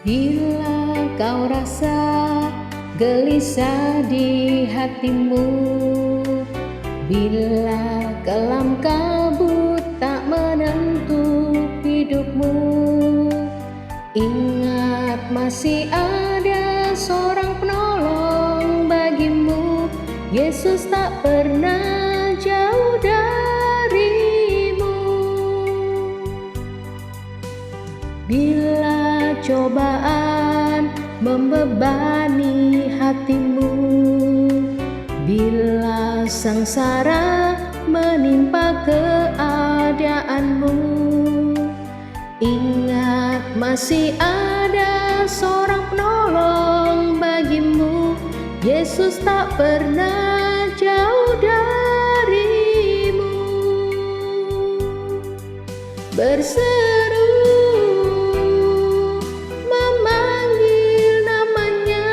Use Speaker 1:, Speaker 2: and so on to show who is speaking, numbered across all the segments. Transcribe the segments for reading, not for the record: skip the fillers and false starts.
Speaker 1: Bila kau rasa gelisah di hatimu, bila kelam kabut tak menentu hidupmu, ingat masih ada seorang penolong bagimu. Yesus tak pernah jauh darimu. Bila cobaan membebani hatimu, bila sengsara menimpa keadaanmu, ingat masih ada seorang penolong bagimu. Yesus tak pernah jauh darimu. Berseru memanggil namanya,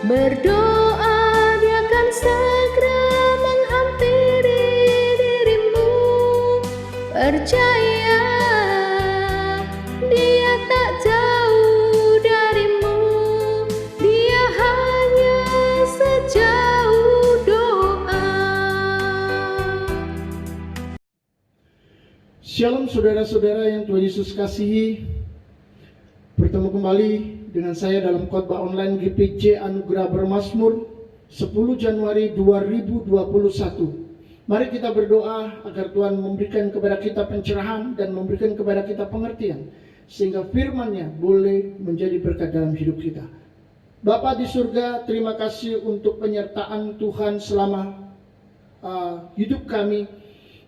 Speaker 1: berdoa dia akan segera menghampiri dirimu. Percaya dia tak jauh darimu, dia hanya sejauh doa.
Speaker 2: Shalom saudara-saudara yang Tuhan Yesus kasihi. Bertemu kembali dengan saya dalam khotbah online GPJ Anugerah Bermazmur 10 Januari 2021. Mari kita berdoa agar Tuhan memberikan kepada kita pencerahan dan memberikan kepada kita pengertian, sehingga firman-Nya boleh menjadi berkat dalam hidup kita. Bapa di surga, terima kasih untuk penyertaan Tuhan selama hidup kami,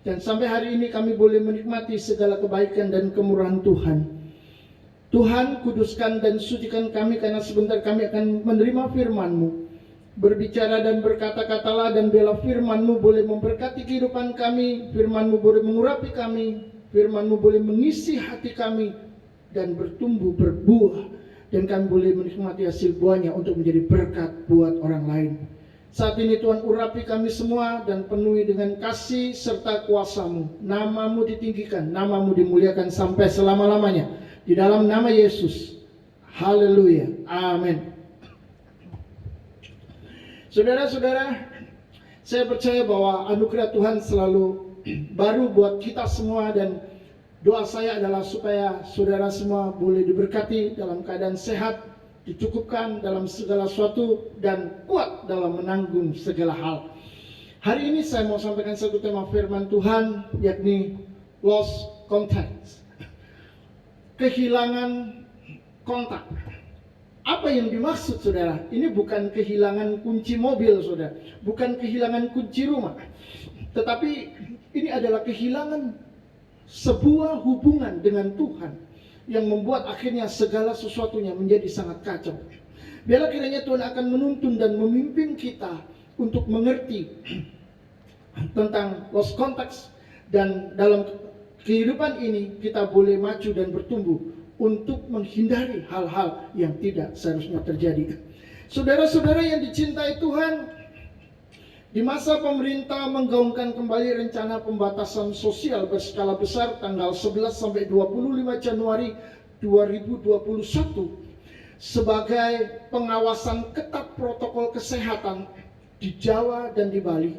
Speaker 2: dan sampai hari ini kami boleh menikmati segala kebaikan dan kemurahan Tuhan. Tuhan, kuduskan dan sucikan kami, karena sebentar kami akan menerima firman-Mu. Berbicara dan berkata-katalah, dan biarlah firman-Mu boleh memberkati kehidupan kami, firman-Mu boleh mengurapi kami, firman-Mu boleh mengisi hati kami dan bertumbuh, berbuah, dan kami boleh menikmati hasil buahnya untuk menjadi berkat buat orang lain. Saat ini Tuhan, urapi kami semua dan penuhi dengan kasih serta kuasa-Mu. Nama-Mu ditinggikan, nama-Mu dimuliakan sampai selama-lamanya. Di dalam nama Yesus. Haleluya. Amin. Saudara-saudara, saya percaya bahwa anugerah Tuhan selalu baru buat kita semua, dan doa saya adalah supaya saudara semua boleh diberkati dalam keadaan sehat, dicukupkan dalam segala sesuatu, dan kuat dalam menanggung segala hal. Hari ini saya mau sampaikan satu tema firman Tuhan, yakni lost contact. Kehilangan kontak. Apa yang dimaksud saudara? Ini bukan kehilangan kunci mobil saudara, bukan kehilangan kunci rumah, tetapi ini adalah kehilangan sebuah hubungan dengan Tuhan yang membuat akhirnya segala sesuatunya menjadi sangat kacau. Biarlah kiranya Tuhan akan menuntun dan memimpin kita untuk mengerti tentang lost context, dan dalam kehidupan ini kita boleh maju dan bertumbuh untuk menghindari hal-hal yang tidak seharusnya terjadi. Saudara-saudara yang dicintai Tuhan, di masa pemerintah menggaungkan kembali rencana pembatasan sosial berskala besar tanggal 11 sampai 25 Januari 2021 sebagai pengawasan ketat protokol kesehatan di Jawa dan di Bali,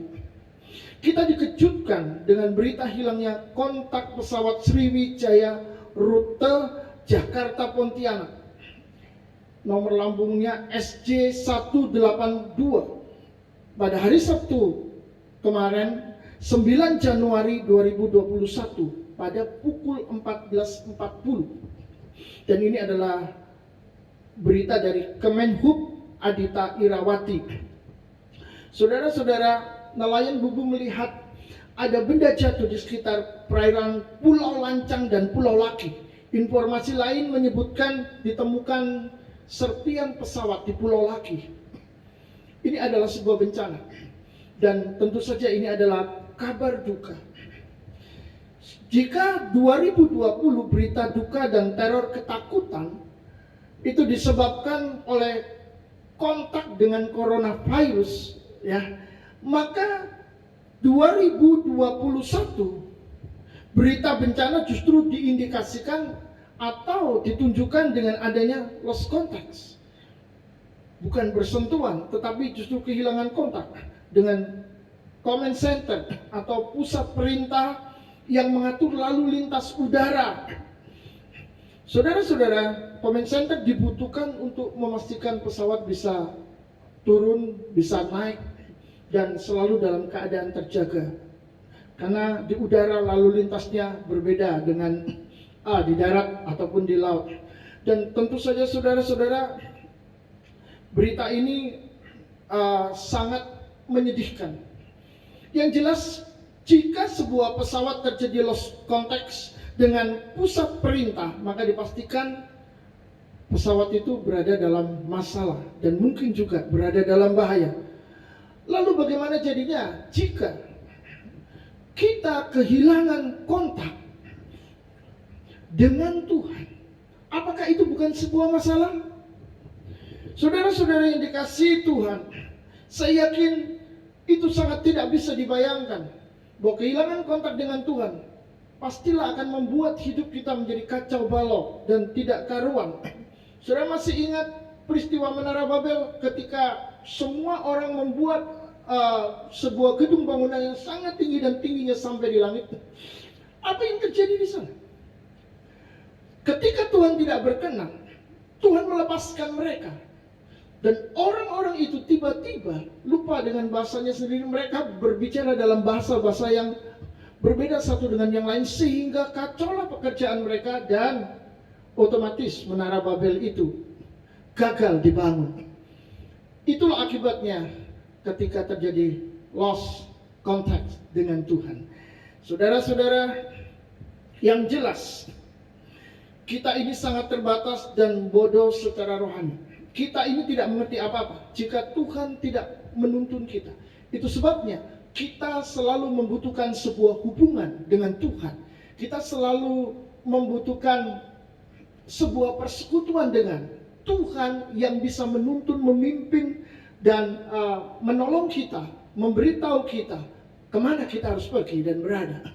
Speaker 2: kita dikejutkan dengan berita hilangnya kontak pesawat Sriwijaya rute Jakarta Pontianak. Nomor lambungnya SJ182 pada hari Sabtu kemarin 9 Januari 2021 pada pukul 14.40. Dan ini adalah berita dari Kemenhub Adhita Irawati. Saudara-saudara, nelayan Bubu melihat ada benda jatuh di sekitar perairan Pulau Lancang dan Pulau Laki. Informasi lain menyebutkan ditemukan serpian pesawat di Pulau Laki. Ini adalah sebuah bencana, dan tentu saja ini adalah kabar duka. Jika 2020 berita duka dan teror ketakutan itu disebabkan oleh kontak dengan coronavirus, ya, maka 2021 berita bencana justru diindikasikan atau ditunjukkan dengan adanya lost contact. Bukan bersentuhan, tetapi justru kehilangan kontak dengan command center atau pusat perintah yang mengatur lalu lintas udara. Saudara-saudara, command center dibutuhkan untuk memastikan pesawat bisa turun, bisa naik, dan selalu dalam keadaan terjaga. Karena di udara lalu lintasnya berbeda dengan di darat ataupun di laut. Dan tentu saja saudara-saudara, berita ini sangat menyedihkan. Yang jelas, jika sebuah pesawat terjadi lost contact dengan pusat perintah, maka dipastikan pesawat itu berada dalam masalah dan mungkin juga berada dalam bahaya. Lalu bagaimana jadinya jika kita kehilangan kontak dengan Tuhan? Apakah itu bukan sebuah masalah? Saudara-saudara yang dikasihi Tuhan, saya yakin itu sangat tidak bisa dibayangkan bahwa kehilangan kontak dengan Tuhan pastilah akan membuat hidup kita menjadi kacau balau dan tidak karuan. Saudara masih ingat peristiwa Menara Babel ketika semua orang membuat sebuah gedung bangunan yang sangat tinggi dan tingginya sampai di langit? Apa yang terjadi di sana? Ketika Tuhan tidak berkenan, Tuhan melepaskan mereka. Dan orang-orang itu tiba-tiba lupa dengan bahasanya sendiri. Mereka berbicara dalam bahasa-bahasa yang berbeda satu dengan yang lain, sehingga kacaulah pekerjaan mereka dan otomatis Menara Babel itu gagal dibangun. Itulah akibatnya ketika terjadi lost contact dengan Tuhan. Saudara-saudara, yang jelas kita ini sangat terbatas dan bodoh secara rohani. Kita ini tidak mengerti apa-apa jika Tuhan tidak menuntun kita. Itu sebabnya kita selalu membutuhkan sebuah hubungan dengan Tuhan. Kita selalu membutuhkan sebuah persekutuan dengan Tuhan yang bisa menuntun, memimpin, dan menolong kita, memberitahu kita kemana kita harus pergi dan berada.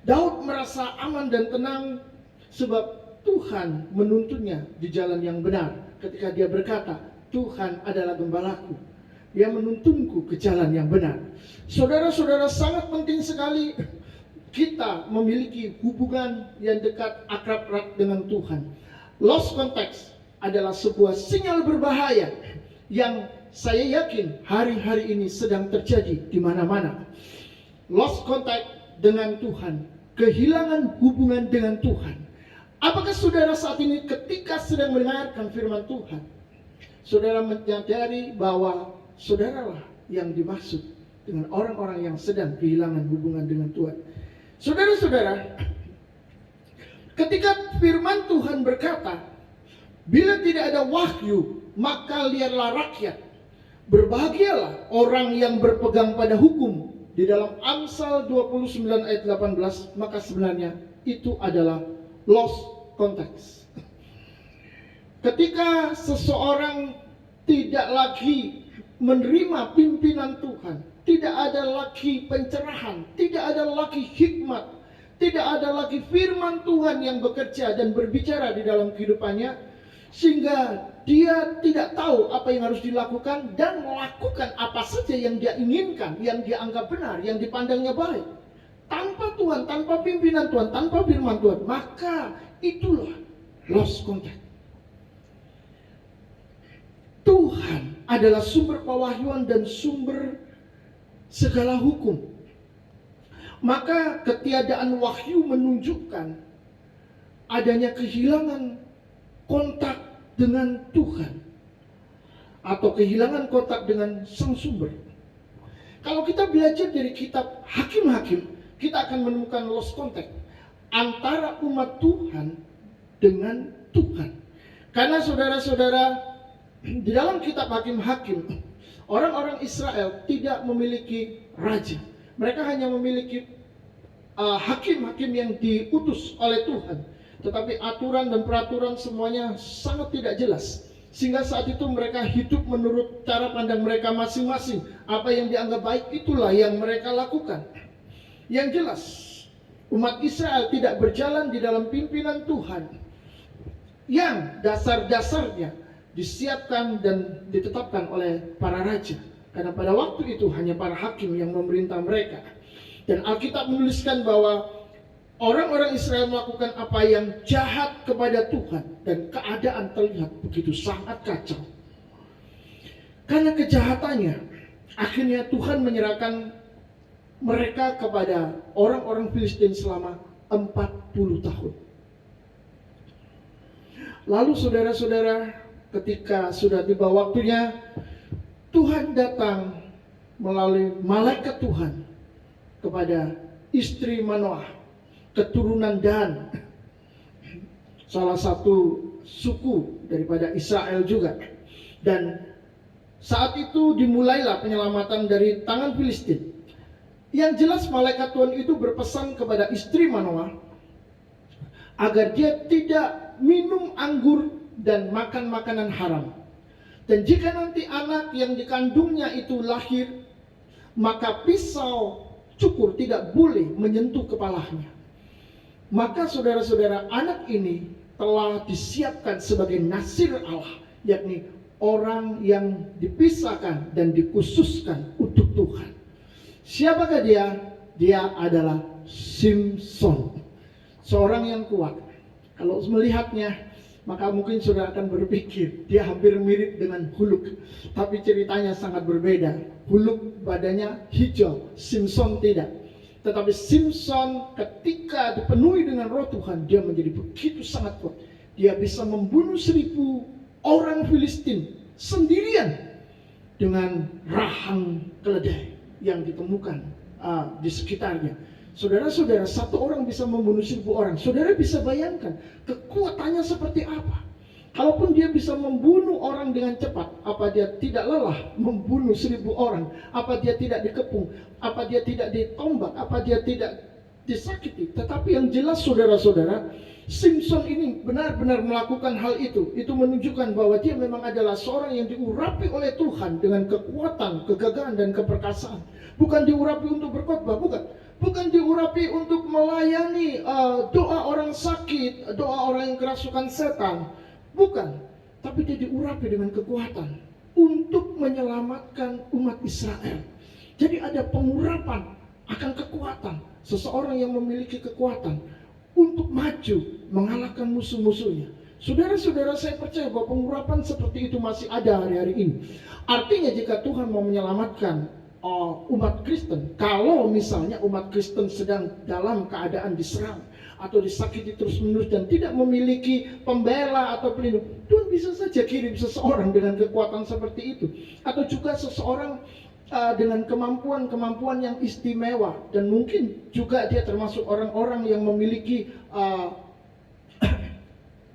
Speaker 2: Daud merasa aman dan tenang sebab Tuhan menuntunnya di jalan yang benar. Ketika dia berkata, Tuhan adalah gembalaku, dia menuntunku ke jalan yang benar. Saudara-saudara, sangat penting sekali kita memiliki hubungan yang dekat, akrab erat dengan Tuhan. Lost contact adalah sebuah sinyal berbahaya yang saya yakin hari-hari ini sedang terjadi di mana-mana. Lost contact dengan Tuhan, kehilangan hubungan dengan Tuhan. Apakah saudara saat ini ketika sedang mendengarkan firman Tuhan, saudara menyadari bahwa saudaralah yang dimaksud dengan orang-orang yang sedang kehilangan hubungan dengan Tuhan? Saudara-saudara, ketika firman Tuhan berkata, bila tidak ada wahyu, maka liarlah rakyat. Berbahagialah orang yang berpegang pada hukum. Di dalam Amsal 29 ayat 18, maka sebenarnya itu adalah lost context. Ketika seseorang tidak lagi menerima pimpinan Tuhan, tidak ada lagi pencerahan, tidak ada lagi hikmat, tidak ada lagi firman Tuhan yang bekerja dan berbicara di dalam kehidupannya, sehingga dia tidak tahu apa yang harus dilakukan dan melakukan apa saja yang dia inginkan, yang dia anggap benar, yang dipandangnya baik. Tanpa Tuhan, tanpa pimpinan Tuhan, tanpa firman Tuhan, maka itulah lost contact. Tuhan adalah sumber pewahyuan dan sumber segala hukum. Maka ketiadaan wahyu menunjukkan adanya kehilangan kontak dengan Tuhan atau kehilangan kontak dengan sang sumber. Kalau kita belajar dari kitab Hakim-Hakim, kita akan menemukan lost contact antara umat Tuhan dengan Tuhan. Karena saudara-saudara, di dalam kitab Hakim-Hakim, orang-orang Israel tidak memiliki raja. Mereka hanya memiliki hakim-hakim yang diutus oleh Tuhan. Tetapi aturan dan peraturan semuanya sangat tidak jelas. Sehingga saat itu mereka hidup menurut cara pandang mereka masing-masing. Apa yang dianggap baik itulah yang mereka lakukan. Yang jelas, umat Israel tidak berjalan di dalam pimpinan Tuhan. yang dasar-dasarnya disiapkan dan ditetapkan oleh para raja. Karena pada waktu itu hanya para hakim yang memerintah mereka. Dan Alkitab menuliskan bahwa orang-orang Israel melakukan apa yang jahat kepada Tuhan. Dan keadaan terlihat begitu sangat kacau. Karena kejahatannya, akhirnya Tuhan menyerahkan mereka kepada orang-orang Filistin selama 40 tahun. Lalu saudara-saudara, ketika sudah tiba waktunya, Tuhan datang melalui malaikat Tuhan kepada istri Manoah, keturunan Dan, salah satu suku daripada Israel juga. Dan saat itu dimulailah penyelamatan dari tangan Filistin. Yang jelas malaikat Tuhan itu berpesan kepada istri Manoah agar dia tidak minum anggur dan makan makanan haram. Dan jika nanti anak yang dikandungnya itu lahir, maka pisau cukur tidak boleh menyentuh kepalanya. Maka saudara-saudara, anak ini telah disiapkan sebagai nasir Allah, yakni orang yang dipisahkan dan dikhususkan untuk Tuhan. Siapakah dia? Dia adalah Simson, seorang yang kuat. Kalau melihatnya, maka mungkin saudara akan berpikir dia hampir mirip dengan Huluk, tapi ceritanya sangat berbeda. Huluk badannya hijau, Simson tidak. Tetapi Simson ketika dipenuhi dengan roh Tuhan, dia menjadi begitu sangat kuat. Dia bisa membunuh 1000 orang Filistin sendirian dengan rahang keledai yang ditemukan di sekitarnya. Saudara-saudara, satu orang bisa membunuh 1000 orang. Saudara bisa bayangkan kekuatannya seperti apa. Kalaupun dia bisa membunuh orang dengan cepat, apa dia tidak lelah membunuh 1000 orang? Apa dia tidak dikepung? Apa dia tidak ditombak? Apa dia tidak disakiti? Tetapi yang jelas saudara-saudara, Simson ini benar-benar melakukan hal itu. Itu menunjukkan bahwa dia memang adalah seorang yang diurapi oleh Tuhan dengan kekuatan, kegagahan dan keperkasaan. Bukan diurapi untuk berkhotbah, bukan diurapi untuk melayani doa orang sakit, doa orang yang kerasukan setan. Bukan, tapi dia diurapi dengan kekuatan untuk menyelamatkan umat Israel. Jadi ada pengurapan akan kekuatan. Seseorang yang memiliki kekuatan untuk maju mengalahkan musuh-musuhnya. Saudara-saudara, saya percaya bahwa pengurapan seperti itu masih ada hari-hari ini. Artinya jika Tuhan mau menyelamatkan umat Kristen, kalau misalnya umat Kristen sedang dalam keadaan diserang atau disakiti terus-menerus dan tidak memiliki pembela atau pelindung, Tuhan bisa saja kirim seseorang dengan kekuatan seperti itu. Atau juga seseorang dengan kemampuan-kemampuan yang istimewa, dan mungkin juga dia termasuk orang-orang yang memiliki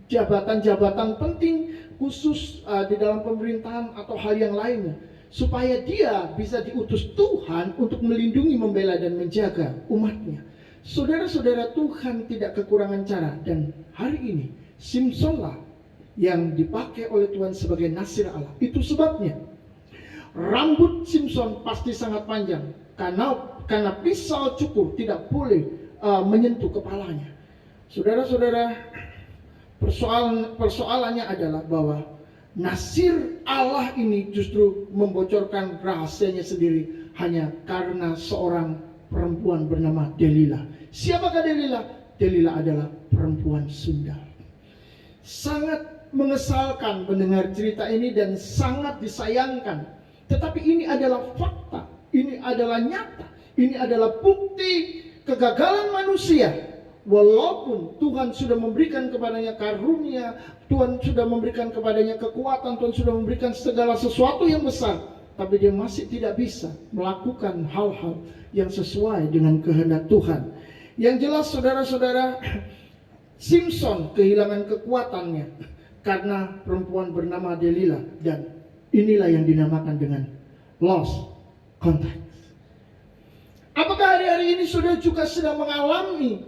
Speaker 2: jabatan-jabatan penting khusus di dalam pemerintahan atau hal yang lainnya, supaya dia bisa diutus Tuhan untuk melindungi, membela dan menjaga umatnya. Saudara-saudara, Tuhan tidak kekurangan cara, dan hari ini Simsonlah yang dipakai oleh Tuhan sebagai nasir Allah. Itu sebabnya rambut Simson pasti sangat panjang, karena pisau cukur tidak boleh menyentuh kepalanya. Saudara-saudara, persoalannya adalah bahwa nasir Allah ini justru membocorkan rahasianya sendiri hanya karena seorang perempuan bernama Delila. Siapakah Delila? Delila adalah perempuan Sunda. Sangat mengesalkan mendengar cerita ini dan sangat disayangkan. Tetapi ini adalah fakta, ini adalah nyata, ini adalah bukti kegagalan manusia. Walaupun Tuhan sudah memberikan kepadanya karunia, Tuhan sudah memberikan kepadanya kekuatan, Tuhan sudah memberikan segala sesuatu yang besar, tapi dia masih tidak bisa melakukan hal-hal yang sesuai dengan kehendak Tuhan. Yang jelas saudara-saudara, Simson kehilangan kekuatannya karena perempuan bernama Delila, dan inilah yang dinamakan dengan lost contact. Apakah hari-hari ini saudara juga sedang mengalami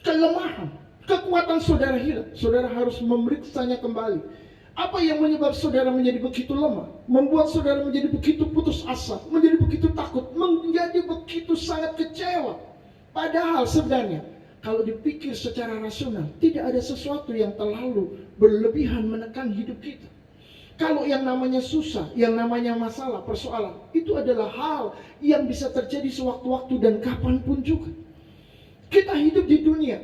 Speaker 2: kelemahan, kekuatan saudara hilang? Saudara harus memeriksanya kembali. Apa yang menyebab saudara menjadi begitu lemah, membuat saudara menjadi begitu putus asa, menjadi begitu takut, menjadi begitu sangat kecewa? Padahal sebenarnya kalau dipikir secara rasional, tidak ada sesuatu yang terlalu berlebihan menekan hidup kita. Kalau yang namanya susah, yang namanya masalah, persoalan, itu adalah hal yang bisa terjadi sewaktu-waktu dan kapanpun juga. Kita hidup di dunia,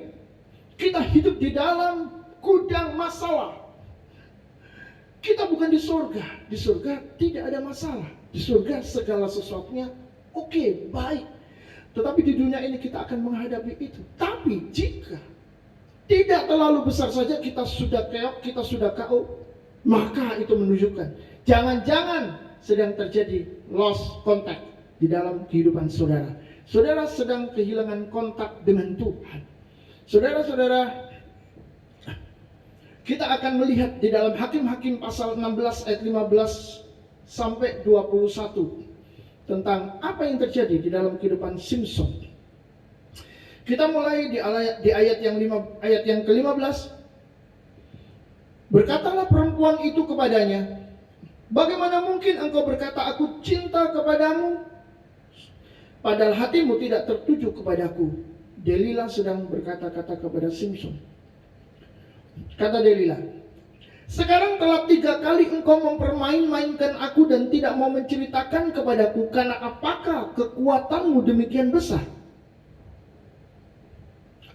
Speaker 2: kita hidup di dalam gudang masalah. Kita bukan di surga. Di surga tidak ada masalah. Di surga segala sesuatunya oke, baik. Tetapi di dunia ini kita akan menghadapi itu. Tapi jika tidak terlalu besar saja, kita sudah keok, kita sudah KO, maka itu menunjukkan jangan-jangan sedang terjadi lost contact di dalam kehidupan saudara. Saudara sedang kehilangan kontak dengan Tuhan. Saudara-saudara, kita akan melihat di dalam Hakim-Hakim pasal 16 ayat 15 sampai 21 tentang apa yang terjadi di dalam kehidupan Simson. Kita mulai di ayat yang ke-15. Berkatalah perempuan itu kepadanya, bagaimana mungkin engkau berkata aku cinta kepadamu, padahal hatimu tidak tertuju kepadaku. Delila sedang berkata-kata kepada Simson. Kata Delila, sekarang telah 3 kali engkau mempermain-mainkan aku dan tidak mau menceritakan kepadaku, karena apakah kekuatanmu demikian besar?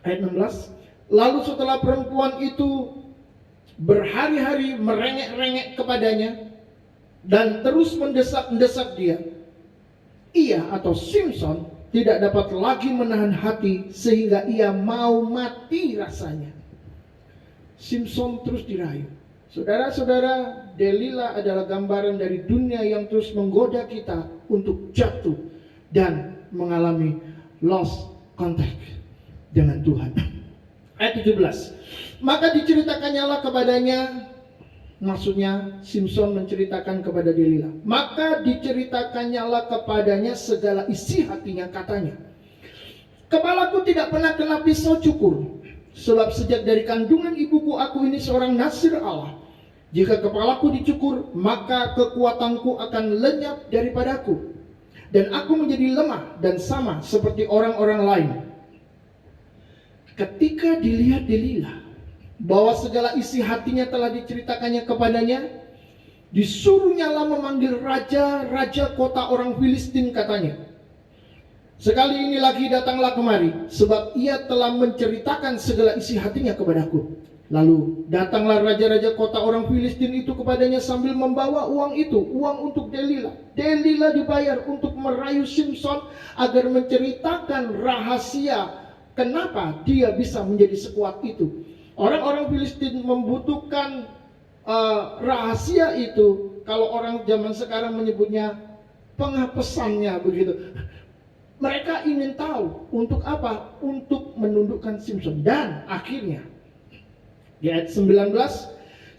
Speaker 2: Ayat 16. Lalu setelah perempuan itu berhari-hari merengek-rengek kepadanya dan terus mendesak-desak dia, ia atau Simson tidak dapat lagi menahan hati sehingga ia mau mati rasanya. Simson terus dirayu. Saudara-saudara, Delila adalah gambaran dari dunia yang terus menggoda kita untuk jatuh dan mengalami lost contact dengan Tuhan. Ayat 17. Maka diceritakannya kepadanya, maksudnya Simson menceritakan kepada Delila. Maka diceritakannya kepadanya segala isi hatinya, katanya, kepalaku tidak pernah kena pisau cukur, sebab sejak dari kandungan ibuku aku ini seorang nasir Allah. Jika kepalaku dicukur, maka kekuatanku akan lenyap daripadaku, dan aku menjadi lemah dan sama seperti orang-orang lain. Ketika dilihat Delila bahwa segala isi hatinya telah diceritakannya kepadanya, disuruhnyalah memanggil raja-raja kota orang Filistin, katanya, sekali ini lagi datanglah kemari, sebab ia telah menceritakan segala isi hatinya kepadaku. Lalu datanglah raja-raja kota orang Filistin itu kepadanya sambil membawa uang itu, uang untuk Delila. Delila dibayar untuk merayu Simson agar menceritakan rahasia kenapa dia bisa menjadi sekuat itu. Orang-orang Filistin membutuhkan rahasia itu. Kalau orang zaman sekarang menyebutnya pengapesannya, begitu. Mereka ingin tahu untuk apa? Untuk menundukkan Simson. Dan akhirnya di ayat 19,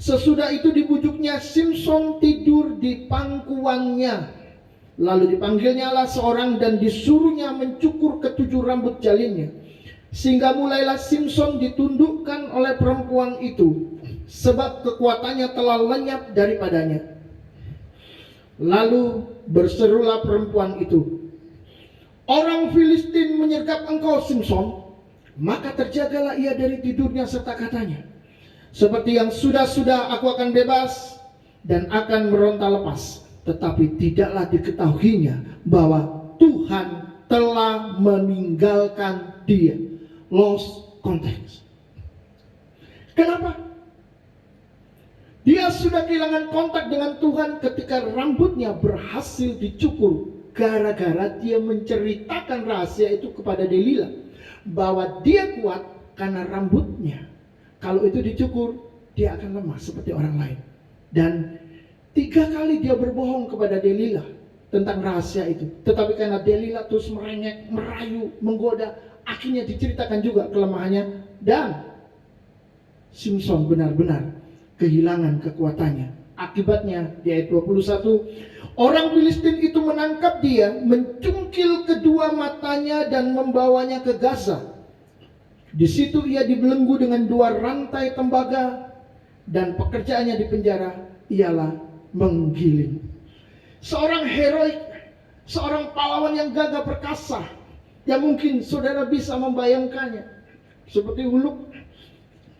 Speaker 2: sesudah itu dibujuknya Simson tidur di pangkuannya. Lalu dipanggilnyalah seorang dan disuruhnya mencukur ketujuh rambut jalinnya. Sehingga mulailah Simson ditundukkan oleh perempuan itu, sebab kekuatannya telah lenyap daripadanya. Lalu berserulah perempuan itu, orang Filistin menyergap engkau Simson. Maka terjagalah ia dari tidurnya serta katanya, seperti yang sudah-sudah aku akan bebas dan akan meronta lepas. Tetapi tidaklah diketahuinya bahwa Tuhan telah meninggalkan dia. Lost context. Kenapa? Dia sudah kehilangan kontak dengan Tuhan ketika rambutnya berhasil dicukur, gara-gara dia menceritakan rahasia itu kepada Delila, bahwa dia kuat karena rambutnya. Kalau itu dicukur, dia akan lemah seperti orang lain. Dan 3 kali dia berbohong kepada Delila tentang rahasia itu. Tetapi karena Delila terus merengek, merayu, menggoda, akhirnya diceritakan juga kelemahannya, dan Simson benar-benar kehilangan kekuatannya. Akibatnya di ayat 21, orang Filistin itu menangkap dia, mencungkil kedua matanya dan membawanya ke Gaza. Di situ ia dibelenggu dengan 2 rantai tembaga, dan pekerjaannya di penjara ialah menggiling. Seorang heroik, seorang pahlawan yang gagah perkasa, yang mungkin saudara bisa membayangkannya. seperti Hulk,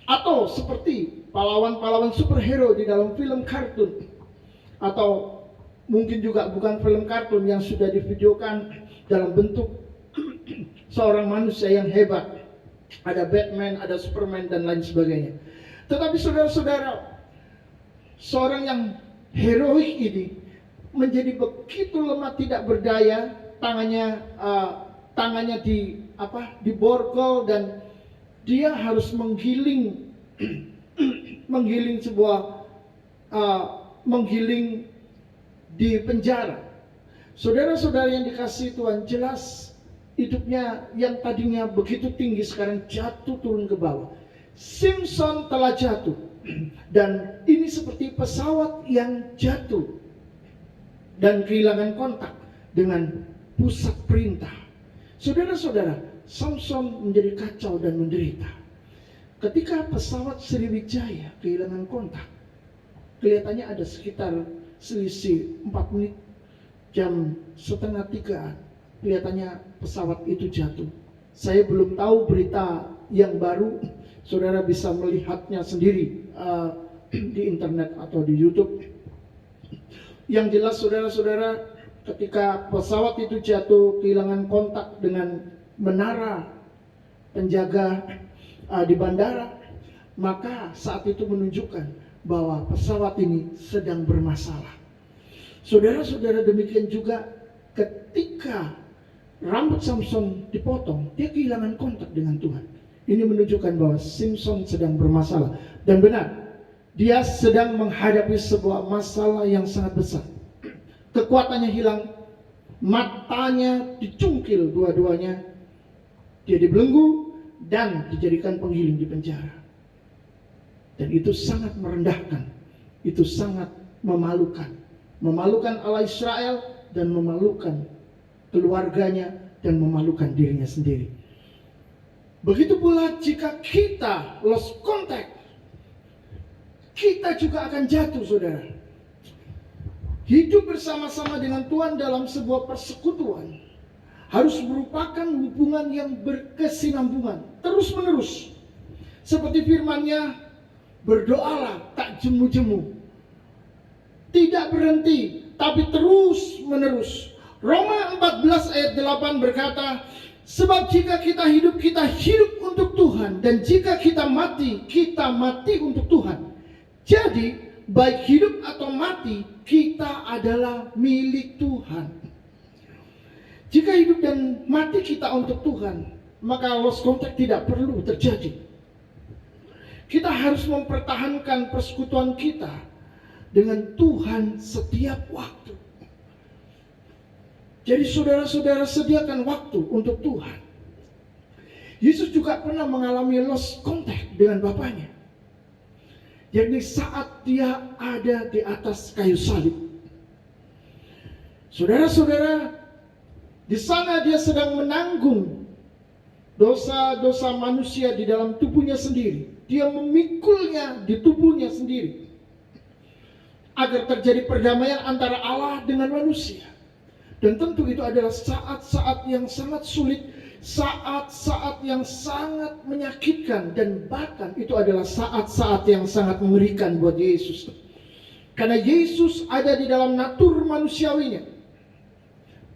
Speaker 2: atau seperti pahlawan-pahlawan superhero di dalam film kartun, atau mungkin juga bukan film kartun yang sudah divideokan dalam bentuk seorang manusia yang hebat. Ada Batman, ada Superman, dan lain sebagainya. Tetapi saudara-saudara, seorang yang heroik ini menjadi begitu lemah, tidak berdaya, tangannya diborgol, dan dia harus menggiling menggiling di penjara. Saudara-saudara yang dikasihi Tuhan, jelas hidupnya yang tadinya begitu tinggi sekarang jatuh turun ke bawah. Simpson telah jatuh, dan ini seperti pesawat yang jatuh dan kehilangan kontak dengan pusat perintah. Saudara-saudara, Samson menjadi kacau dan menderita. Ketika pesawat Sriwijaya kehilangan kontak, kelihatannya ada sekitar selisih 4 menit, jam 2:30, kelihatannya pesawat itu jatuh. Saya belum tahu berita yang baru, saudara bisa melihatnya sendiri di internet atau di YouTube. Yang jelas saudara-saudara, ketika pesawat itu jatuh, kehilangan kontak dengan menara penjaga di bandara, maka saat itu menunjukkan bahwa pesawat ini sedang bermasalah. Saudara-saudara, demikian juga ketika rambut Samson dipotong, dia kehilangan kontak dengan Tuhan. Ini menunjukkan bahwa Samson sedang bermasalah. Dan benar, dia sedang menghadapi sebuah masalah yang sangat besar. Kekuatannya hilang, matanya dicungkil dua-duanya, dia dibelenggu dan dijadikan penggiling di penjara. Dan itu sangat merendahkan, itu sangat memalukan. Memalukan Allah Israel dan memalukan keluarganya dan memalukan dirinya sendiri. Begitu pula jika kita lost contact, kita juga akan jatuh, saudara. Hidup bersama-sama dengan Tuhan dalam sebuah persekutuan harus merupakan hubungan yang berkesinambungan, terus-menerus. Seperti firman-Nya, berdoalah tak jemu-jemu, tidak berhenti, tapi terus-menerus. Roma 14 ayat 8 berkata, sebab jika kita hidup untuk Tuhan, dan jika kita mati untuk Tuhan. Jadi, baik hidup atau mati, kita adalah milik Tuhan. Jika hidup dan mati kita untuk Tuhan, maka lost contact tidak perlu terjadi. Kita harus mempertahankan persekutuan kita dengan Tuhan setiap waktu. Jadi saudara-saudara, sediakan waktu untuk Tuhan. Yesus juga pernah mengalami lost contact dengan Bapaknya. Jadi saat dia ada di atas kayu salib. Saudara-saudara, di sana dia sedang menanggung dosa-dosa manusia di dalam tubuhnya sendiri. Dia memikulnya di tubuhnya sendiri, agar terjadi perdamaian antara Allah dengan manusia. Dan tentu itu adalah saat-saat yang sangat sulit, saat-saat yang sangat menyakitkan, dan bahkan itu adalah saat-saat yang sangat mengerikan buat Yesus. Karena Yesus ada di dalam natur manusiawinya.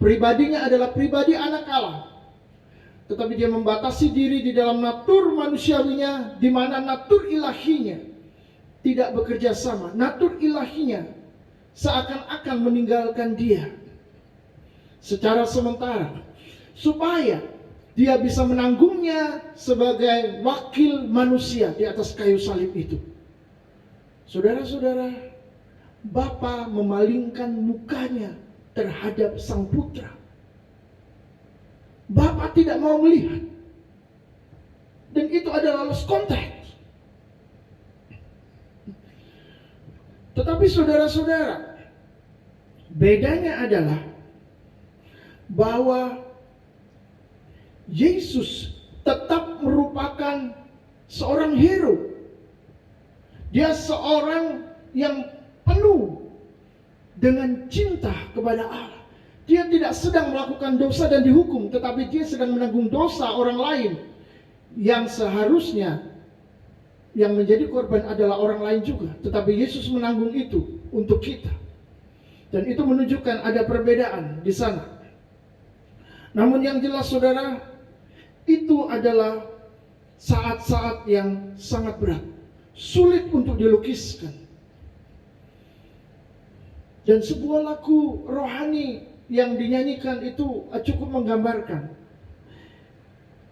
Speaker 2: Pribadinya adalah pribadi anak Allah. Tetapi dia membatasi diri di dalam natur manusiawinya, di mana natur ilahinya tidak bekerja sama. Natur ilahinya seakan-akan meninggalkan dia secara sementara, supaya dia bisa menanggungnya sebagai wakil manusia di atas kayu salib itu. Saudara-saudara, Bapa memalingkan mukanya terhadap sang putra. Bapa tidak mau melihat. Dan itu adalah lost contact. Tetapi saudara-saudara, bedanya adalah bahwa Yesus tetap merupakan seorang hero. Dia seorang yang penuh dengan cinta kepada Allah. Dia tidak sedang melakukan dosa dan dihukum, tetapi dia sedang menanggung dosa orang lain yang seharusnya yang menjadi korban adalah orang lain juga, tetapi Yesus menanggung itu untuk kita. Dan itu menunjukkan ada perbedaan di sana. Namun yang jelas saudara, itu adalah saat-saat yang sangat berat, sulit untuk dilukiskan. Dan sebuah lagu rohani yang dinyanyikan itu cukup menggambarkan.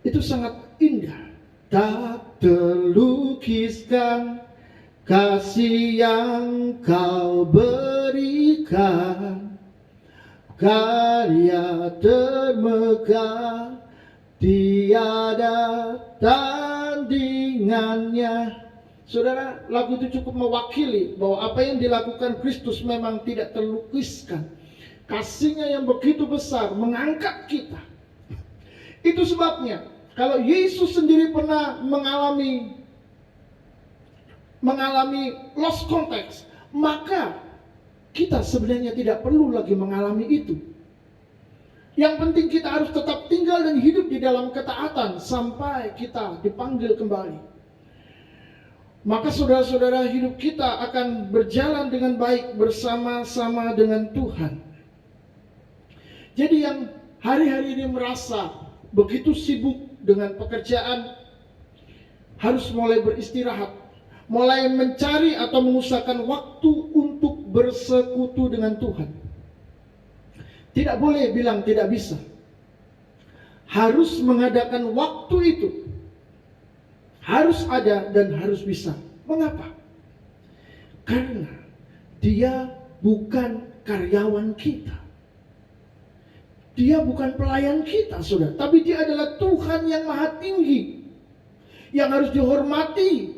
Speaker 2: Itu sangat indah. Tak terlukiskan kasih yang kau berikan, karya termegah tiada tandingannya. Saudara, lagu itu cukup mewakili bahwa apa yang dilakukan Kristus memang tidak terlukiskan. Kasihnya yang begitu besar mengangkat kita. Itu sebabnya kalau Yesus sendiri pernah mengalami lost context, maka kita sebenarnya tidak perlu lagi mengalami itu. Yang penting kita harus tetap tinggal dan hidup di dalam ketaatan sampai kita dipanggil kembali. Maka saudara-saudara, hidup kita akan berjalan dengan baik bersama-sama dengan Tuhan. Jadi yang hari-hari ini merasa begitu sibuk dengan pekerjaan, harus mulai beristirahat, mulai mencari atau mengusahakan waktu untuk bersekutu dengan Tuhan. Tidak boleh bilang tidak bisa. Harus mengadakan waktu itu. Harus ada dan harus bisa. Mengapa? Karena dia bukan karyawan kita. Dia bukan pelayan kita, saudara. Tapi dia adalah Tuhan yang maha tinggi, yang harus dihormati.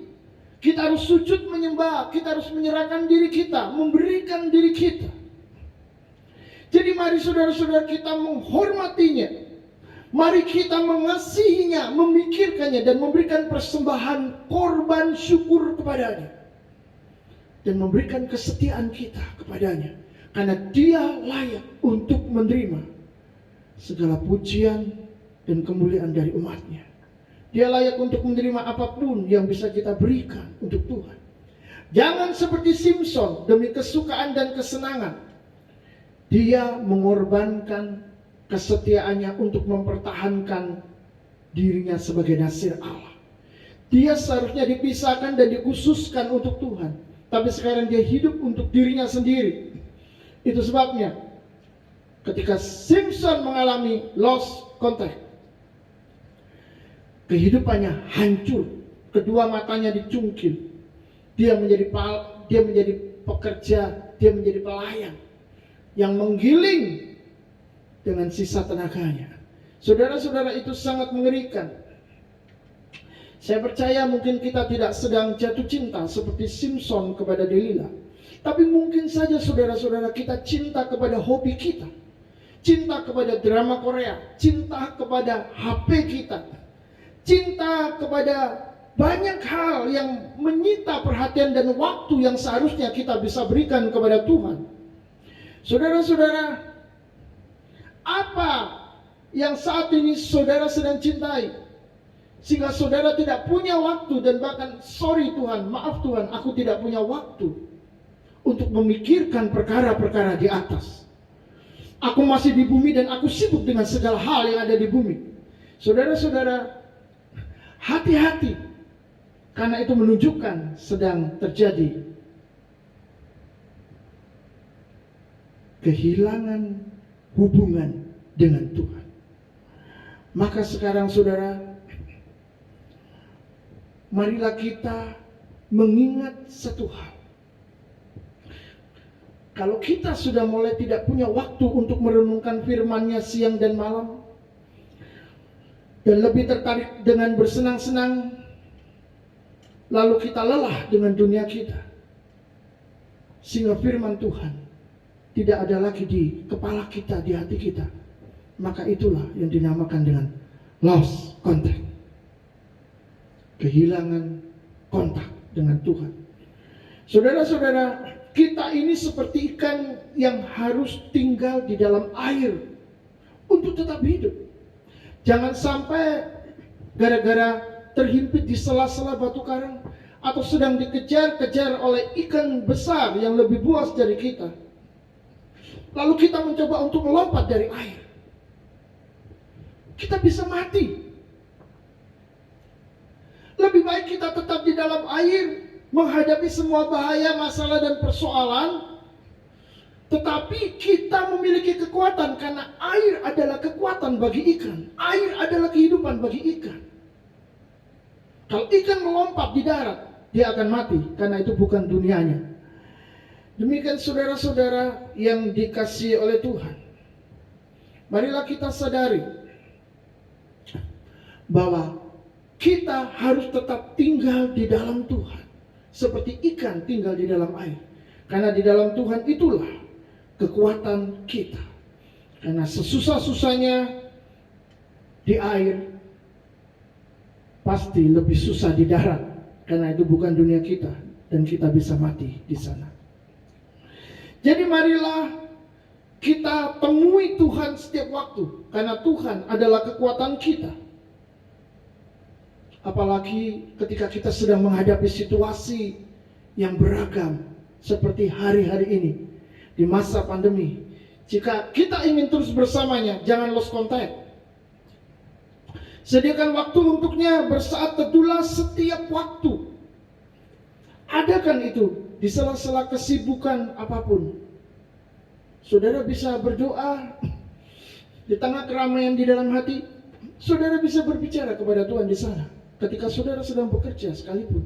Speaker 2: Kita harus sujud menyembah. Kita harus menyerahkan diri kita, memberikan diri kita. Jadi mari saudara-saudara kita menghormatinya. Mari kita mengasihinya, memikirkannya, dan memberikan persembahan korban syukur kepadanya. Dan memberikan kesetiaan kita kepadanya. Karena dia layak untuk menerima segala pujian dan kemuliaan dari umatnya. Dia layak untuk menerima apapun yang bisa kita berikan untuk Tuhan. Jangan seperti Simson demi kesukaan dan kesenangan. Dia mengorbankan kesetiaannya untuk mempertahankan dirinya sebagai nasir Allah. Dia seharusnya dipisahkan dan dikhususkan untuk Tuhan. Tapi sekarang dia hidup untuk dirinya sendiri. Itu sebabnya ketika Simson mengalami lost contact, kehidupannya hancur, kedua matanya dicungkil, dia menjadi pekerja, dia menjadi pelayan yang menggiling dengan sisa tenaganya. Saudara-saudara, itu sangat mengerikan. Saya percaya mungkin kita tidak sedang jatuh cinta seperti Simson kepada Delila, tapi mungkin saja saudara-saudara kita cinta kepada hobi kita, cinta kepada drama Korea, cinta kepada HP kita, cinta kepada banyak hal yang menyita perhatian dan waktu yang seharusnya kita bisa berikan kepada Tuhan. Saudara-saudara, apa yang saat ini saudara sedang cintai, sehingga saudara tidak punya waktu dan bahkan sorry Tuhan, maaf Tuhan, aku tidak punya waktu untuk memikirkan perkara-perkara di atas. Aku masih di bumi dan aku sibuk dengan segala hal yang ada di bumi. Saudara-saudara, hati-hati, karena itu menunjukkan sedang terjadi kehilangan hubungan dengan Tuhan. Maka sekarang saudara, marilah kita mengingat satu hal. Kalau kita sudah mulai tidak punya waktu untuk merenungkan firman-Nya siang dan malam, dan lebih tertarik dengan bersenang-senang, lalu kita lelah dengan dunia kita, sehingga firman Tuhan tidak ada lagi di kepala kita, di hati kita, maka itulah yang dinamakan dengan lost contact. Kehilangan kontak dengan Tuhan. Saudara-saudara, kita ini seperti ikan yang harus tinggal di dalam air untuk tetap hidup. Jangan sampai gara-gara terhimpit di sela-sela batu karang, atau sedang dikejar-kejar oleh ikan besar yang lebih buas dari kita. Lalu kita mencoba untuk melompat dari air. Kita bisa mati. Lebih baik kita tetap di dalam air, menghadapi semua bahaya, masalah, dan persoalan. Tetapi kita memiliki kekuatan, karena air adalah kekuatan bagi ikan. Air adalah kehidupan bagi ikan. Kalau ikan melompat di darat, dia akan mati, karena itu bukan dunianya. Demikian saudara-saudara yang dikasihi oleh Tuhan. Marilah kita sadari bahwa kita harus tetap tinggal di dalam Tuhan, seperti ikan tinggal di dalam air. Karena di dalam Tuhan itulah kekuatan kita. Karena sesusah-susahnya di air, pasti lebih susah di darat. Karena itu bukan dunia kita, dan kita bisa mati di sana. Jadi marilah kita temui Tuhan setiap waktu, karena Tuhan adalah kekuatan kita. Apalagi ketika kita sedang menghadapi situasi yang beragam seperti hari-hari ini di masa pandemi. Jika kita ingin terus bersamanya, jangan lost contact. Sediakan waktu untuknya bersaat teduh setiap waktu. Adakan itu di sela-sela kesibukan apapun. Saudara bisa berdoa di tengah keramaian di dalam hati. Saudara bisa berbicara kepada Tuhan di sana. Ketika saudara sedang bekerja sekalipun.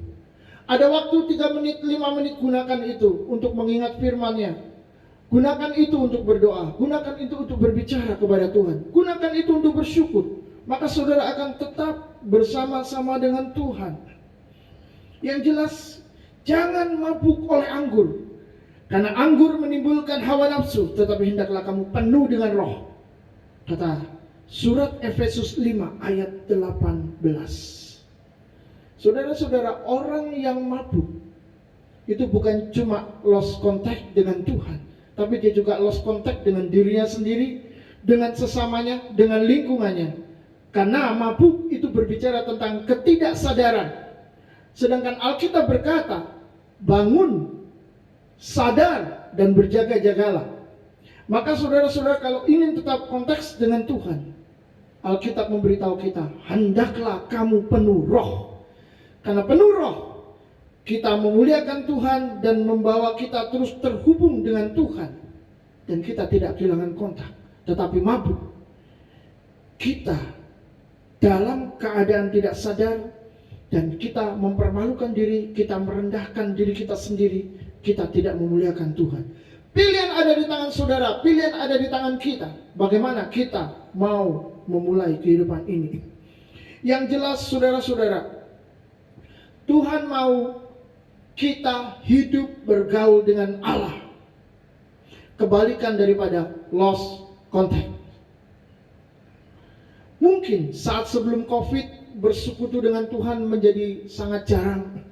Speaker 2: Ada waktu 3 menit, 5 menit, gunakan itu untuk mengingat firman-Nya. Gunakan itu untuk berdoa. Gunakan itu untuk berbicara kepada Tuhan. Gunakan itu untuk bersyukur. Maka saudara akan tetap bersama-sama dengan Tuhan. Yang jelas, jangan mabuk oleh anggur. Karena anggur menimbulkan hawa nafsu, tetapi hendaklah kamu penuh dengan roh. Kata surat Efesus 5 ayat 18. Saudara-saudara, orang yang mabuk itu bukan cuma lost contact dengan Tuhan, tapi dia juga lost contact dengan dirinya sendiri, dengan sesamanya, dengan lingkungannya. Karena mabuk itu berbicara tentang ketidaksadaran. Sedangkan Alkitab berkata, bangun, sadar, dan berjaga-jagalah. Maka saudara-saudara, kalau ingin tetap konteks dengan Tuhan, Alkitab memberitahu kita, hendaklah kamu penuh roh. Karena penuh roh, kita memuliakan Tuhan dan membawa kita terus terhubung dengan Tuhan. Dan kita tidak kehilangan kontak. Tetapi mabuk, kita dalam keadaan tidak sadar, dan kita mempermalukan diri, kita merendahkan diri kita sendiri, kita tidak memuliakan Tuhan. Pilihan ada di tangan saudara, pilihan ada di tangan kita. Bagaimana kita mau memulai kehidupan ini? Yang jelas saudara-saudara, Tuhan mau kita hidup bergaul dengan Allah. Kebalikan daripada lost contact. Mungkin saat sebelum COVID bersekutu dengan Tuhan menjadi sangat jarang.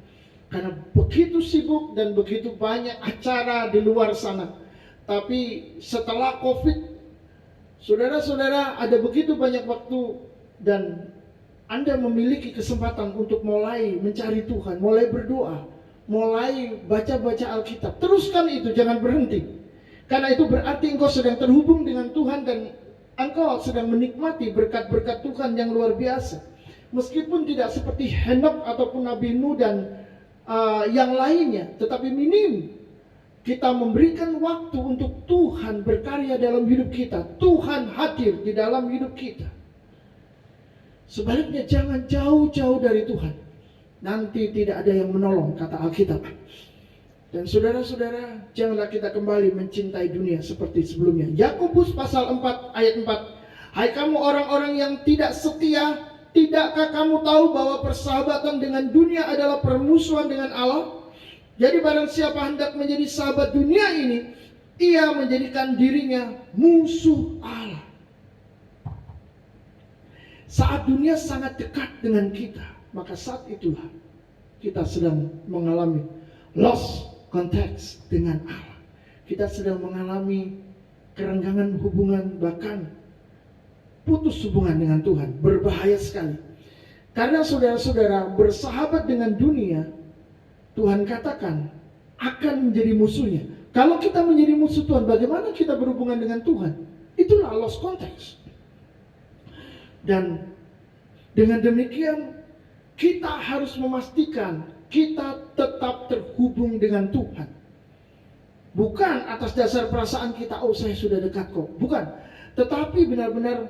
Speaker 2: Karena begitu sibuk dan begitu banyak acara di luar sana. Tapi setelah COVID, saudara-saudara, ada begitu banyak waktu dan Anda memiliki kesempatan untuk mulai mencari Tuhan, mulai berdoa, mulai baca-baca Alkitab. Teruskan itu, jangan berhenti. Karena itu berarti engkau sedang terhubung dengan Tuhan dan engkau sedang menikmati berkat-berkat Tuhan yang luar biasa. Meskipun tidak seperti Henok ataupun Nabi Nuh dan yang lainnya, tetapi minim kita memberikan waktu untuk Tuhan berkarya dalam hidup kita. Tuhan hadir di dalam hidup kita. Sebaliknya jangan jauh-jauh dari Tuhan. Nanti tidak ada yang menolong, kata Alkitab. Dan saudara-saudara, janganlah kita kembali mencintai dunia seperti sebelumnya. Yakobus pasal 4 ayat 4. Hai kamu orang-orang yang tidak setia, tidakkah kamu tahu bahwa persahabatan dengan dunia adalah permusuhan dengan Allah? Jadi barang siapa hendak menjadi sahabat dunia ini, ia menjadikan dirinya musuh Allah. Saat dunia sangat dekat dengan kita, maka saat itulah kita sedang mengalami lost contact dengan Allah. Kita sedang mengalami kerenggangan hubungan, bahkan putus hubungan dengan Tuhan. Berbahaya sekali. Karena saudara-saudara bersahabat dengan dunia, Tuhan katakan akan menjadi musuhnya. Kalau kita menjadi musuh Tuhan, bagaimana kita berhubungan dengan Tuhan? Itulah lost context. Dan dengan demikian kita harus memastikan kita tetap terhubung dengan Tuhan. Bukan atas dasar perasaan kita, oh saya sudah dekat kok. Bukan. Tetapi benar-benar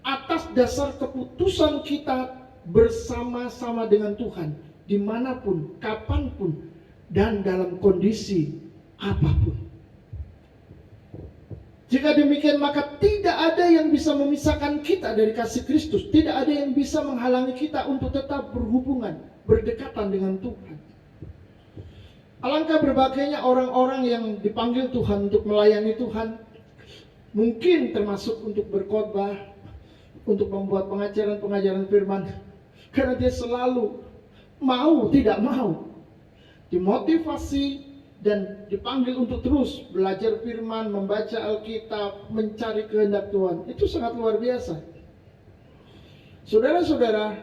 Speaker 2: atas dasar keputusan kita bersama-sama dengan Tuhan. Dimanapun, kapanpun, dan dalam kondisi apapun. Jika demikian maka tidak ada yang bisa memisahkan kita dari kasih Kristus. Tidak ada yang bisa menghalangi kita untuk tetap berhubungan, berdekatan dengan Tuhan. Alangkah berbagainya orang-orang yang dipanggil Tuhan untuk melayani Tuhan. Mungkin termasuk untuk berkhotbah, untuk membuat pengajaran-pengajaran firman. Karena dia selalu mau, tidak mau, dimotivasi dan dipanggil untuk terus belajar firman, membaca Alkitab, mencari kehendak Tuhan. Itu sangat luar biasa. Saudara-saudara,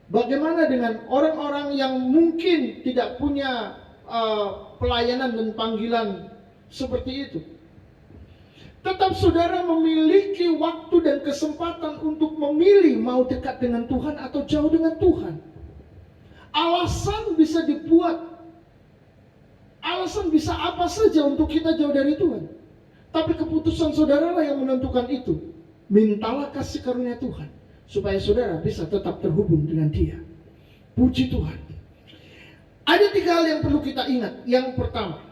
Speaker 2: bagaimana dengan orang-orang yang mungkin tidak punya pelayanan dan panggilan seperti itu? Tetap saudara memiliki waktu dan kesempatan untuk memilih mau dekat dengan Tuhan atau jauh dengan Tuhan. Alasan bisa dibuat, alasan bisa apa saja untuk kita jauh dari Tuhan. Tapi keputusan saudara lah yang menentukan itu. Mintalah kasih karunia Tuhan supaya saudara bisa tetap terhubung dengan Dia. Puji Tuhan. Ada 3 hal yang perlu kita ingat. Yang pertama,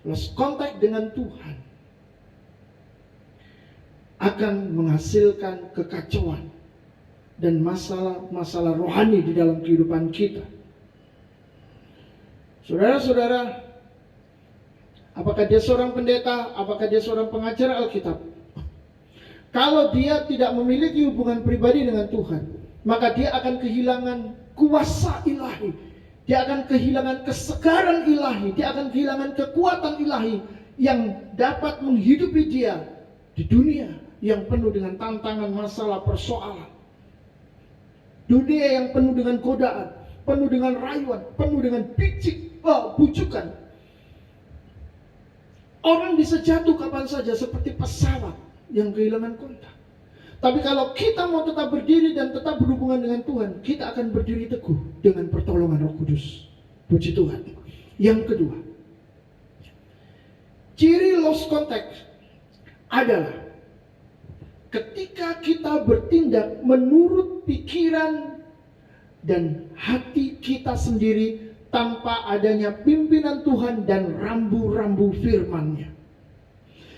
Speaker 2: lost contact dengan Tuhan akan menghasilkan kekacauan dan masalah-masalah rohani di dalam kehidupan kita. Saudara-saudara, apakah dia seorang pendeta, apakah dia seorang pengajar Alkitab, kalau dia tidak memiliki hubungan pribadi dengan Tuhan, maka dia akan kehilangan kuasa ilahi. Dia akan kehilangan kesegaran ilahi. Dia akan kehilangan kekuatan ilahi yang dapat menghidupi dia di dunia yang penuh dengan tantangan, masalah, persoalan. Dunia yang penuh dengan godaan, penuh dengan rayuan, penuh dengan bujukan. Orang bisa jatuh kapan saja seperti pesawat yang kehilangan kontak. Tapi kalau kita mau tetap berdiri dan tetap berhubungan dengan Tuhan, kita akan berdiri teguh dengan pertolongan Roh Kudus. Puji Tuhan. Yang kedua, ciri lost contact adalah ketika kita bertindak menurut pikiran dan hati kita sendiri tanpa adanya pimpinan Tuhan dan rambu-rambu firman-Nya.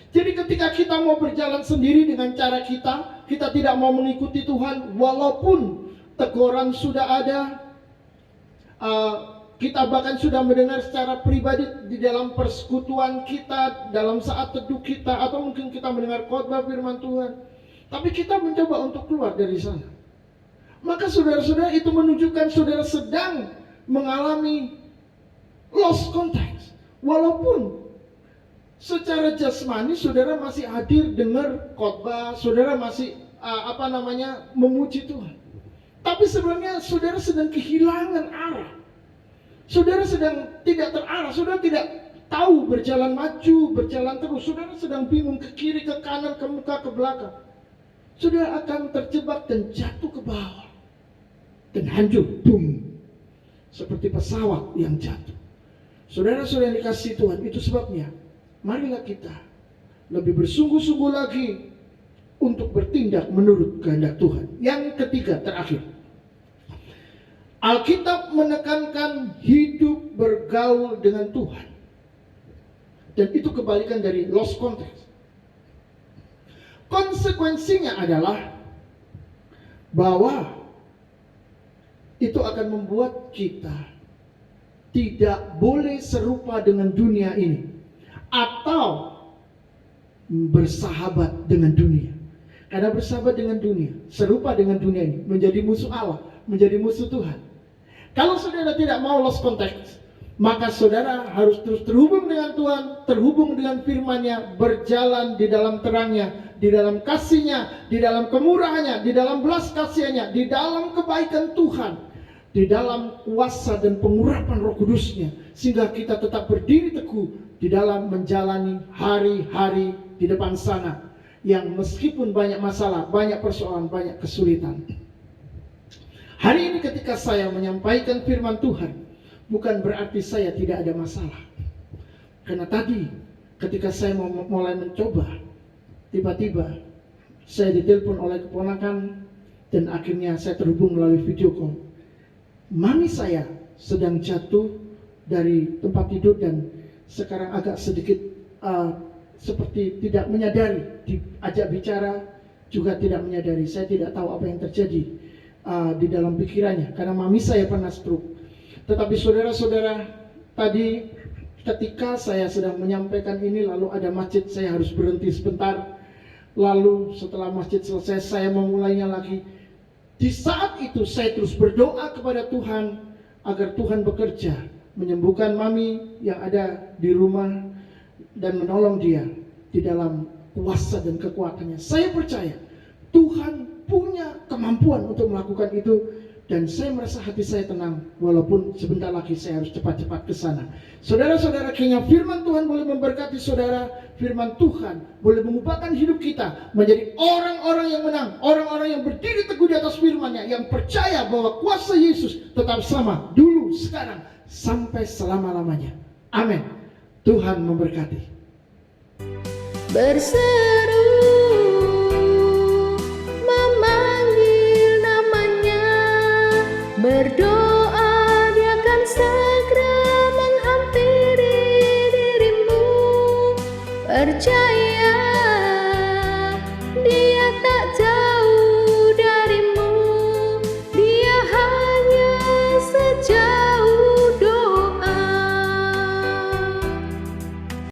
Speaker 2: Jadi ketika kita mau berjalan sendiri dengan cara kita tidak mau mengikuti Tuhan, walaupun teguran sudah ada, kita bahkan sudah mendengar secara pribadi di dalam persekutuan kita, dalam saat teduh kita, atau mungkin kita mendengar khotbah firman Tuhan, tapi kita mencoba untuk keluar dari sana. Maka saudara-saudara, itu menunjukkan saudara sedang mengalami lost contact. Walaupun secara jasmani saudara masih hadir dengar khotbah, saudara masih memuji Tuhan. Tapi sebenarnya saudara sedang kehilangan arah. Saudara sedang tidak terarah, saudara tidak tahu berjalan maju, berjalan terus. Saudara sedang bingung ke kiri, ke kanan, ke muka, ke belakang. Saudara akan terjebak dan jatuh ke bawah dan hancur, boom, seperti pesawat yang jatuh. Saudara-saudara yang dikasihi Tuhan, itu sebabnya marilah kita lebih bersungguh-sungguh lagi untuk bertindak menurut kehendak Tuhan. Yang ketiga, terakhir, Alkitab menekankan hidup bergaul dengan Tuhan. Dan itu kebalikan dari lost context. Konsekuensinya adalah bahwa itu akan membuat kita tidak boleh serupa dengan dunia ini atau bersahabat dengan dunia. Karena bersahabat dengan dunia, serupa dengan dunia ini, menjadi musuh Allah, menjadi musuh Tuhan. Kalau saudara tidak mau lost contact, maka saudara harus terus terhubung dengan Tuhan, terhubung dengan firman-Nya, berjalan di dalam terang-Nya, di dalam kasih-Nya, di dalam kemurahan-Nya, di dalam belas kasihan-Nya, di dalam kebaikan Tuhan, di dalam kuasa dan pengurapan Roh Kudus-Nya, sehingga kita tetap berdiri teguh di dalam menjalani hari-hari di depan sana yang meskipun banyak masalah, banyak persoalan, banyak kesulitan. Hari ini ketika saya menyampaikan firman Tuhan, bukan berarti saya tidak ada masalah. Karena tadi ketika saya mulai mencoba, tiba-tiba saya ditelepon oleh keponakan dan akhirnya saya terhubung melalui video call. Mami saya sedang jatuh dari tempat tidur dan sekarang agak sedikit seperti tidak menyadari, diajak bicara juga tidak menyadari. Saya tidak tahu apa yang terjadi di dalam pikirannya karena mami saya pernah stroke. Tetapi saudara-saudara, tadi ketika saya sedang menyampaikan ini, lalu ada masjid, saya harus berhenti sebentar. Lalu setelah masjid selesai, saya memulainya lagi. Di saat itu saya terus berdoa kepada Tuhan agar Tuhan bekerja menyembuhkan mami yang ada di rumah dan menolong dia di dalam kuasa dan kekuatannya. Saya percaya Tuhan punya kemampuan untuk melakukan itu dan saya merasa hati saya tenang walaupun sebentar lagi saya harus cepat-cepat ke sana. Saudara-saudara, kiranya firman Tuhan boleh memberkati saudara, firman Tuhan boleh mengubahkan hidup kita menjadi orang-orang yang menang, orang-orang yang berdiri teguh di atas firman-Nya, yang percaya bahwa kuasa Yesus tetap sama dulu, sekarang, sampai selama-lamanya. Amin. Tuhan memberkati.
Speaker 1: Berseru memanggil namanya, berdoa Dia akan segera menghampiri dirimu. Percaya